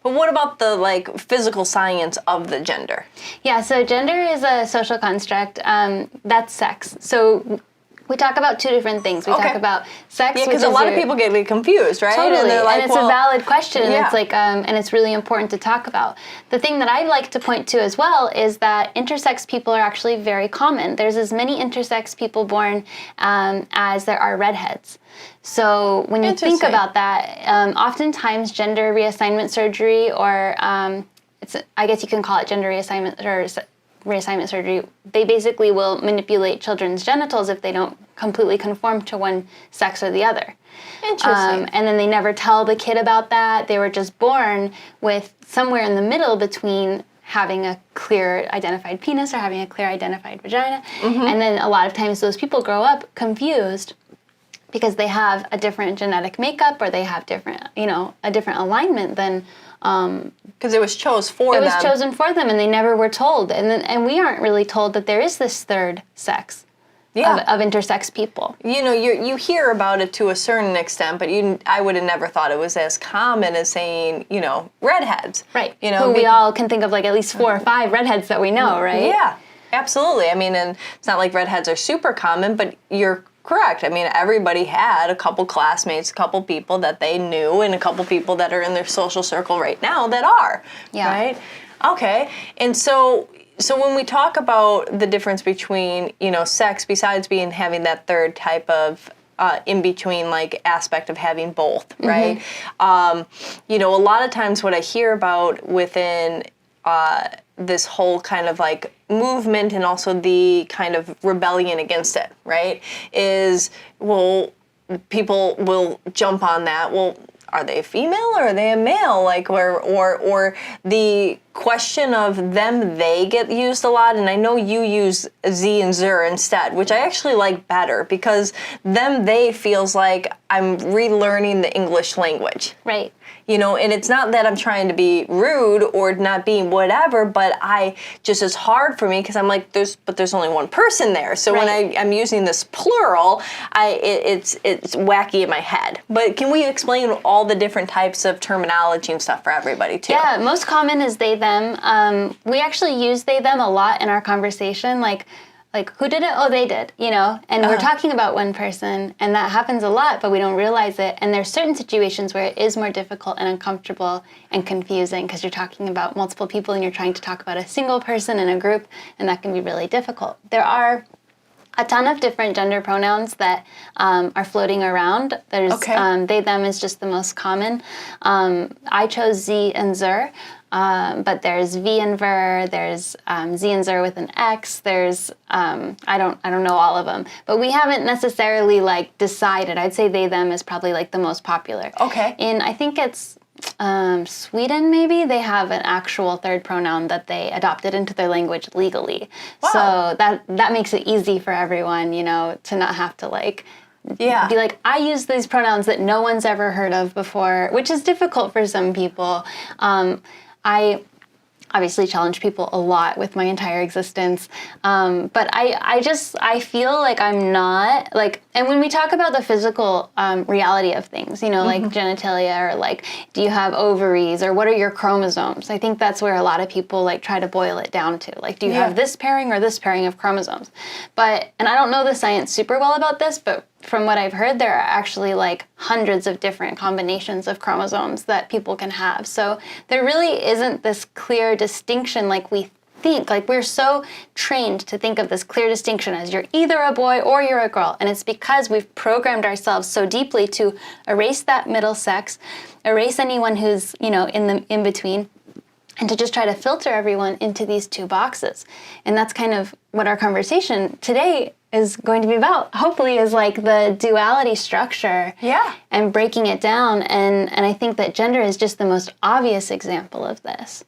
But what about the like physical science of the gender? Yeah, so gender is a social construct. That's sex. So we talk about two different things. We talk about sex, because a lot of people get confused, right? Totally, and, they're like, and it's a valid question, and it's like, and it's really important to talk about. The thing that I like to point to as well is that intersex people are actually very common. There's as many intersex people born as there are redheads. So when you think about that, oftentimes gender reassignment surgery, or I guess you can call it gender reassignment or reassignment surgery, they basically will manipulate children's genitals if they don't completely conform to one sex or the other. Interesting. And then they never tell the kid about that. They were just born with somewhere in the middle between having a clear identified penis or having a clear identified vagina. And then a lot of times those people grow up confused because they have a different genetic makeup, or they have different, a different alignment than because it was chosen for them. It was chosen for them, and they never were told. And we aren't really told that there is this third sex of intersex people. You hear about it to a certain extent, but I would have never thought it was as common as saying, redheads. Right. Who we all can think of like at least 4 or 5 redheads that we know, right? Yeah, absolutely. I mean, and it's not like redheads are super common, but you're correct. I mean, everybody had a couple classmates, a couple people that they knew, and a couple people that are in their social circle right now that are. Yeah. Right? Okay. And so when we talk about the difference between, sex, besides having that third type of in between like aspect of having both, right? A lot of times what I hear about within this whole kind of like movement, and also the kind of rebellion against it, right, is, well, people will jump on that. Well, are they a female or are they a male? Like, or the question of them, they get used a lot. And I know you use Z and Zer instead, which I actually like better, because them, they feels like I'm relearning the English language. Right. And it's not that I'm trying to be rude or not being whatever, but it's hard for me because I'm like, there's only one person there. So when I'm using this plural, it's wacky in my head. But can we explain all the different types of terminology and stuff for everybody too? Yeah, most common is they, them. We actually use they, them a lot in our conversation, like who did it? Oh, they did, and we're talking about one person, and that happens a lot, but we don't realize it. And there's certain situations where it is more difficult and uncomfortable and confusing because you're talking about multiple people and you're trying to talk about a single person in a group, and that can be really difficult. There are a ton of different gender pronouns that are floating around. There's they, them is just the most common. I chose Z and Zer. But there's V and Ver, there's Z and Zer with an X, there's, I don't know all of them, but we haven't necessarily like decided. I'd say they, them is probably like the most popular. Okay. In, I think it's Sweden maybe, they have an actual third pronoun that they adopted into their language legally. Wow. So that makes it easy for everyone, to not have to like, be like, I use these pronouns that no one's ever heard of before, which is difficult for some people. I obviously challenge people a lot with my entire existence, but I feel like I'm not, like, and when we talk about the physical reality of things, like genitalia, or like, do you have ovaries, or what are your chromosomes? I think that's where a lot of people like try to boil it down to, like, do you have this pairing or this pairing of chromosomes? And I don't know the science super well about this, but from what I've heard, there are actually like hundreds of different combinations of chromosomes that people can have. So there really isn't this clear distinction like we think. Like, we're so trained to think of this clear distinction as you're either a boy or you're a girl. And it's because we've programmed ourselves so deeply to erase that middle sex, erase anyone who's, in between, and to just try to filter everyone into these two boxes. And that's kind of what our conversation today is going to be about, hopefully, is like the duality structure and breaking it down. And I think that gender is just the most obvious example of this.